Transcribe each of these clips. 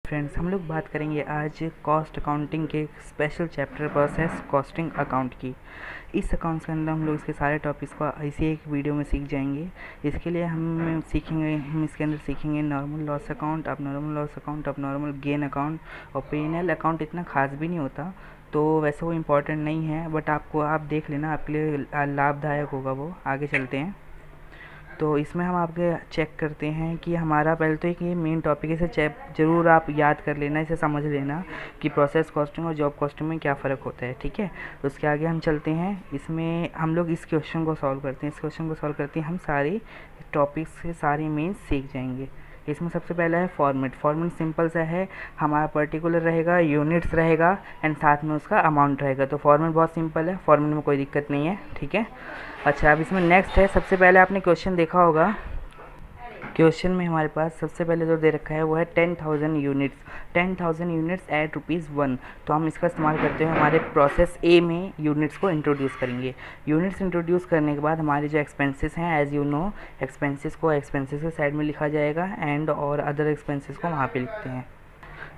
Friends, हम लोग बात करेंगे आज कॉस्ट अकाउंटिंग के special chapter process costing account की। इस अकाउंट्स के अंदर हम लोग इसके सारे टॉपिक्स को इसी एक वीडियो में सीख जाएंगे। इसके लिए हम इसके अंदर सीखेंगे नॉर्मल लॉस अकाउंट, अब नॉर्मल लॉस अकाउंट, अब नॉर्मल गेन अकाउंट। और P&L अकाउंट इतना खास भी नहीं होता, तो वैसे वो इम्पोर्टेंट नहीं है, बट आप देख लेना, आपके लिए लाभदायक होगा वो। आगे चलते हैं। तो इसमें हम आपके चेक करते हैं कि हमारा पहले तो एक ये मेन टॉपिक है, इसे ज़रूर आप याद कर लेना, इसे समझ लेना कि प्रोसेस कॉस्टिंग और जॉब कॉस्टिंग में क्या फ़र्क होता है। ठीक है, तो उसके आगे हम चलते हैं। इसमें हम लोग इस क्वेश्चन को सॉल्व करते हैं। इस क्वेश्चन को सॉल्व करते हैं हम सारे टॉपिक्स से सारे मेन सीख जाएंगे। इसमें सबसे पहला है फॉर्मेट। फॉर्मेट सिंपल सा है, हमारा पर्टिकुलर रहेगा, यूनिट्स रहेगा एंड साथ में उसका अमाउंट रहेगा। तो फॉर्मेट बहुत सिंपल है, फॉर्मेट में कोई दिक्कत नहीं है। ठीक है, अच्छा, अब इसमें नेक्स्ट है, सबसे पहले आपने क्वेश्चन देखा होगा। क्वेश्चन में हमारे पास सबसे पहले जो दे रखा है वो है 10,000 यूनिट्स। 10,000 units at ₹1। तो हम इसका इस्तेमाल करते हुए हमारे प्रोसेस ए में यूनिट्स को इंट्रोड्यूस करेंगे। यूनिट्स इंट्रोड्यूस करने के बाद हमारे जो एक्सपेंसेस हैं, एज यू नो, एक्सपेंसेस को एक्सपेंसेस के साइड में लिखा जाएगा एंड और अदर एक्सपेंसेस को वहाँ पे लिखते हैं।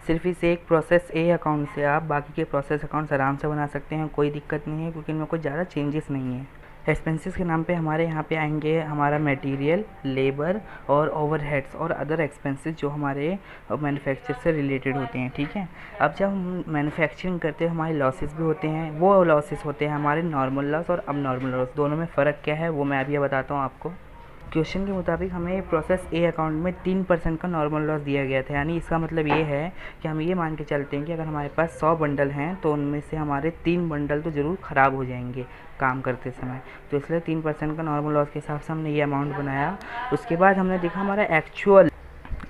सिर्फ इस एक प्रोसेस ए अकाउंट से आप बाकी के प्रोसेस अकाउंट्स आराम से बना सकते हैं, कोई दिक्कत नहीं है, क्योंकि इनमें कोई ज़्यादा चेंजेस नहीं है। एक्सपेंसेस के नाम पे हमारे यहाँ पे आएंगे हमारा मटेरियल, लेबर और ओवरहेड्स और अदर एक्सपेंसेस जो हमारे मैन्युफैक्चर से रिलेटेड होते हैं। ठीक है, अब जब हम मैन्युफैक्चरिंग करते हैं हमारे लॉसेस भी होते हैं। वो लॉसेस होते हैं हमारे नॉर्मल लॉस और अब नॉर्मल लॉस, दोनों में फ़र्क क्या है वो मैं अभी बताता हूँ आपको। क्वेश्चन के मुताबिक हमें प्रोसेस ए अकाउंट में 3% का नॉर्मल लॉस दिया गया था। यानी इसका मतलब ये है कि हम ये मान के चलते हैं कि अगर हमारे पास 100 बंडल हैं तो उनमें से हमारे 3 बंडल तो ज़रूर ख़राब हो जाएंगे काम करते समय। तो इसलिए 3% का नॉर्मल लॉस के हिसाब से हमने ये अमाउंट बनाया। उसके बाद हमने देखा हमारा एक्चुअल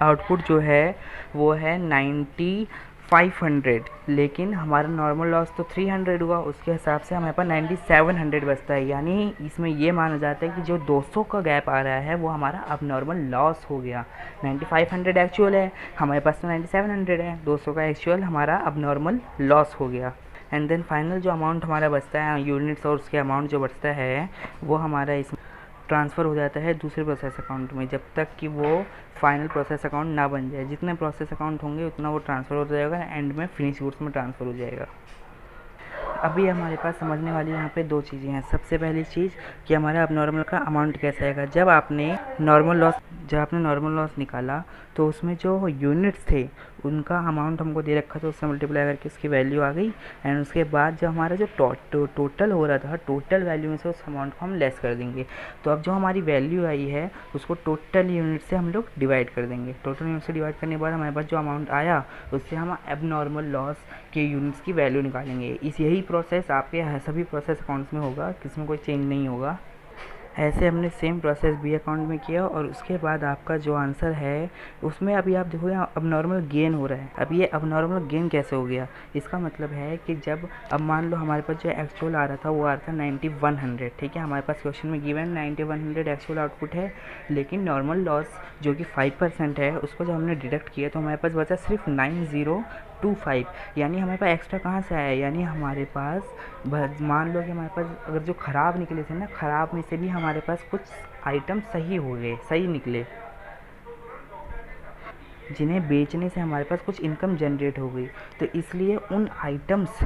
आउटपुट जो है वो है 9500, लेकिन हमारा नॉर्मल लॉस तो 300 हुआ, उसके हिसाब से हमारे पास 9700 बचता है। यानी इसमें ये माना जाता है कि जो 200 का गैप आ रहा है वो हमारा अब नॉर्मल लॉस हो गया। 9500 एक्चुअल है, हमारे पास तो 9700 है, 200 का एक्चुअल हमारा अब नॉर्मल लॉस हो गया। एंड देन फाइनल जो अमाउंट हमारा बचता है यूनिट्स और उसके अमाउंट जो बचता है वो हमारा इसमें ट्रांसफ़र हो जाता है दूसरे प्रोसेस अकाउंट में, जब तक कि वो फाइनल प्रोसेस अकाउंट ना बन जाए। जितने प्रोसेस अकाउंट होंगे उतना वो ट्रांसफ़र हो जाएगा, एंड में फिनिश गुड्स में ट्रांसफ़र हो जाएगा। अभी हमारे पास समझने वाली यहाँ पे दो चीज़ें हैं। सबसे पहली चीज़ कि हमारा अब नॉर्मल का अमाउंट कैसे आएगा। जब आपने नॉर्मल लॉस निकाला तो उसमें जो यूनिट्स थे उनका अमाउंट हमको दे रखा था, उससे मल्टीप्लाई करके उसकी वैल्यू आ गई। एंड उसके बाद जो हमारा जो टोटल हो रहा था, टोटल वैल्यू में से उस अमाउंट को हम लेस कर देंगे। तो अब जो हमारी वैल्यू आई है उसको टोटल यूनिट से हम लोग डिवाइड कर देंगे। टोटल यूनिट से डिवाइड करने के बाद हमारे पास जो अमाउंट आया उससे हम अब नॉर्मल लॉस के यूनिट्स की वैल्यू निकालेंगे। यही प्रोसेस आपके सभी प्रोसेस अकाउंट्स में होगा, किसी में कोई चेंज नहीं होगा। ऐसे हमने सेम प्रोसेस बी अकाउंट में किया और उसके बाद आपका जो आंसर है उसमें अभी आप देखो यहाँ अब नॉर्मल गेन हो रहा है। अब ये अब नॉर्मल गेन कैसे हो गया, इसका मतलब है कि जब अब मान लो हमारे पास जो एक्चुअल आ रहा था वो आ रहा था 9100। ठीक है, हमारे पास क्वेश्चन में गिवन 9100 एक्चुअल आउटपुट है, लेकिन नॉर्मल लॉस जो कि 5% है उसको जब हमने डिडक्ट किया तो हमारे पास बचा सिर्फ 9025। यानी हमारे पास एक्स्ट्रा कहाँ से आया, यानी हमारे पास मान लो कि हमारे पास अगर जो ख़राब निकले थे ना, ख़राब में से भी हमारे पास कुछ आइटम सही हो गए, सही निकले, जिन्हें बेचने से हमारे पास कुछ इनकम जनरेट हो गई। तो इसलिए उन आइटम्स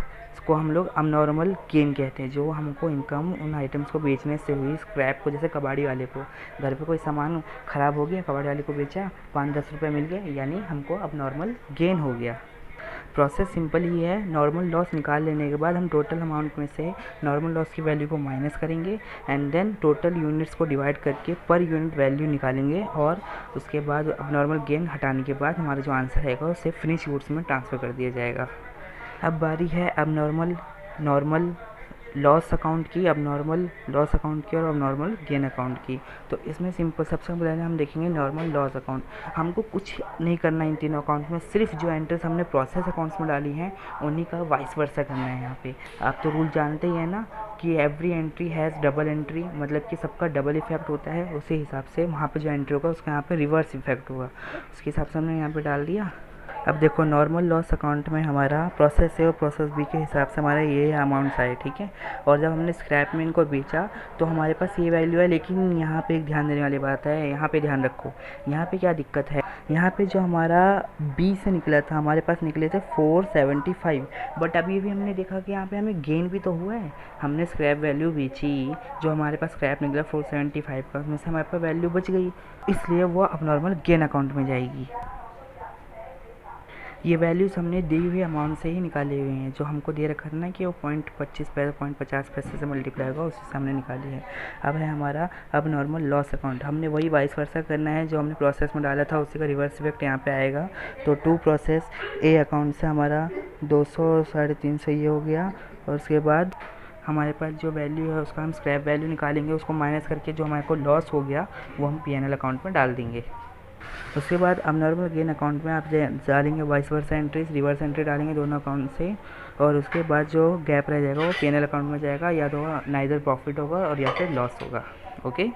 को हम लोग अब नॉर्मल गेन कहते हैं, जो हमको इनकम उन आइटम्स को बेचने से हुई। स्क्रैप को, जैसे कबाड़ी वाले को घर पे कोई सामान ख़राब हो गया, कबाड़ी वाले को बेचा, 5-10 रुपये मिल गए, यानी हमको अब नॉर्मल गेन हो गया। प्रोसेस सिंपल ही है। नॉर्मल लॉस निकाल लेने के बाद हम टोटल अमाउंट में से नॉर्मल लॉस की वैल्यू को माइनस करेंगे एंड देन टोटल यूनिट्स को डिवाइड करके पर यूनिट वैल्यू निकालेंगे, और उसके बाद अब नॉर्मल गेन हटाने के बाद हमारा जो आंसर रहेगा उसे फिनिश गुड्स में ट्रांसफ़र कर दिया जाएगा। अब बारी है अब नॉर्मल लॉस अकाउंट की, अब नॉर्मल लॉस अकाउंट की और अब नॉर्मल गेन अकाउंट की। तो इसमें सिंपल सबसे पहले हम देखेंगे नॉर्मल लॉस अकाउंट। हमको कुछ नहीं करना इन तीनों अकाउंट में, सिर्फ जो एंट्रीज हमने प्रोसेस अकाउंट्स में डाली हैं उन्हीं का वाइस वर्सा करना है। यहाँ पे आप तो रूल जानते ही हैं ना कि every entry has double entry, मतलब कि सबका डबल इफेक्ट होता है। उसी हिसाब से वहाँ पर जो एंट्री होगा उसका यहाँ पर रिवर्स इफेक्ट होगा, उसके हिसाब से हमने यहाँ पर डाल दिया। अब देखो नॉर्मल लॉस अकाउंट में हमारा प्रोसेस ए और प्रोसेस बी के हिसाब से हमारा ये अमाउंट्स आए, ठीक है। और जब हमने स्क्रैप में इनको बेचा तो हमारे पास ये वैल्यू है, लेकिन यहाँ पे एक ध्यान देने वाली बात है, यहाँ पे ध्यान रखो। यहाँ पे क्या दिक्कत है, यहाँ पे जो हमारा बी से निकला था हमारे पास निकले थे 475, बट अभी भी हमने देखा कि यहाँ पे हमें गेन भी तो हुआ है। हमने स्क्रैप वैल्यू बेची, जो हमारे पास स्क्रैप निकला 475 का, उसमें से हमारे पास वैल्यू बच गई, इसलिए वो अब नॉर्मल गेन अकाउंट में जाएगी। ये वैल्यूज़ हमने दी हुई अमाउंट से ही निकाले हुए हैं, जो हमको दे रखा था ना कि वो 0.25 पैसे 0.50 पैसे से मल्टीप्लाई होगा, उसी से हमने निकाली है। अब है हमारा अब नॉर्मल लॉस अकाउंट, हमने वही वाइस वर्सा करना है, जो हमने प्रोसेस में डाला था उसी का रिवर्स इफेक्ट यहाँ पे आएगा। तो टू प्रोसेस ए अकाउंट से हमारा 200 350 ये हो गया, और उसके बाद हमारे पास जो वैल्यू है उसका हम स्क्रैप वैल्यू निकालेंगे, उसको माइनस करके जो हमारे को लॉस हो गया वो हम P&L अकाउंट में डाल देंगे। उसके बाद अब नॉर्मल गेन अकाउंट में आप डालेंगे vice versa entries, reverse entry डालेंगे दोनों अकाउंट से, और उसके बाद जो गैप रह जाएगा वो P&L अकाउंट में जाएगा, या तो नाइदर प्रॉफिट होगा और या फिर लॉस होगा। ओके।